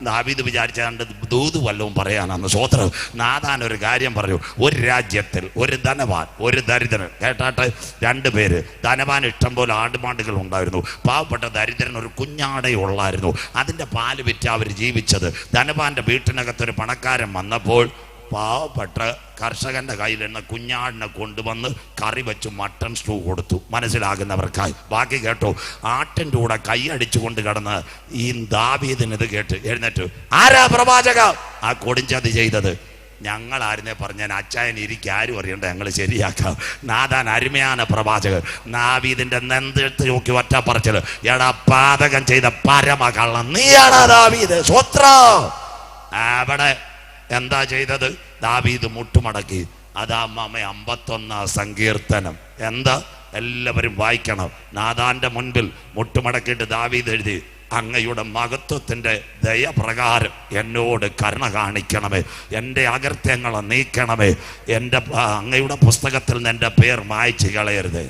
ദാവീദ് വിചാരിച്ചാണ്ട് ദൂത് വല്ലവും പറയാനാണ്. സ്വോത്രം. നാഥാൻ ഒരു കാര്യം പറഞ്ഞു. ഒരു രാജ്യത്തിൽ ഒരു ധനവാൻ ഒരു ദരിദ്രൻ, കേട്ടാട്ടെ, രണ്ടുപേര്. ധനവാൻ ഇഷ്ടം പോലെ ആടുമാടുകൾ ഉണ്ടായിരുന്നു. പാവപ്പെട്ട ദരിദ്രൻ ഒരു കുഞ്ഞാടേ ഉള്ളായിരുന്നു. അതിൻ്റെ പാല് വിറ്റ അവർ ജീവിച്ചത്. ധനവാന്റെ വീട്ടിനകത്തൊരു പണക്കാരൻ വന്നപ്പോൾ പാവപ്പെട്ട കർഷകന്റെ കയ്യിൽ നിന്ന് കുഞ്ഞാടിനെ കൊണ്ടുവന്ന് കറി വെച്ച് മട്ടൺ സ്റ്റൂ കൊടുത്തു. മനസ്സിലാകുന്നവർക്കായി. ബാക്കി കേട്ടോ. ആട്ടിൻ്റെ കൂടെ കൈയടിച്ചുകൊണ്ട് കിടന്ന് ഈ ദാവീദിന് ഇത് കേട്ട് എഴുന്നേറ്റ്, ആരാ പ്രവാചക ആ കൊടുംചതി ചെയ്തത്? ഞങ്ങളായിരുന്നേ പറഞ്ഞാൽ അച്ചായൻ ഇരിക്കും, ആരും അറിയണ്ട, ഞങ്ങൾ ശരിയാക്കാം. നാഥാൻ അരുമയാണ് പ്രവാചകൻ. ദാവീദിന്റെ നെന്തെടുത്ത് നോക്കി ഒറ്റ പറച്ചത്, എടാ പാതകം ചെയ്ത പരമ കള്ളൻ നീയാടാ ദാവീദ്. സ്വത്രം. അവിടെ എന്താ ചെയ്തത്? ദാവീദ് മുട്ടുമടക്കി. അതാ മാമ 51 സങ്കീർത്തനം. എന്താ? എല്ലാവരും വായിക്കണം. നാഥാന്റെ മുൻപിൽ മുട്ടുമടക്കിയിട്ട് ദാവീദ് എഴുതി, അങ്ങയുടെ മഹത്വത്തിൻ്റെ ദയപ്രകാരം എന്നോട് കരുണ കാണിക്കണമേ, എൻ്റെ അകൃത്യങ്ങളെ നീക്കണമേ, എൻ്റെ അങ്ങയുടെ പുസ്തകത്തിൽ നിന്ന് എൻ്റെ പേർ മായ്ച്ചു കളയരുത്.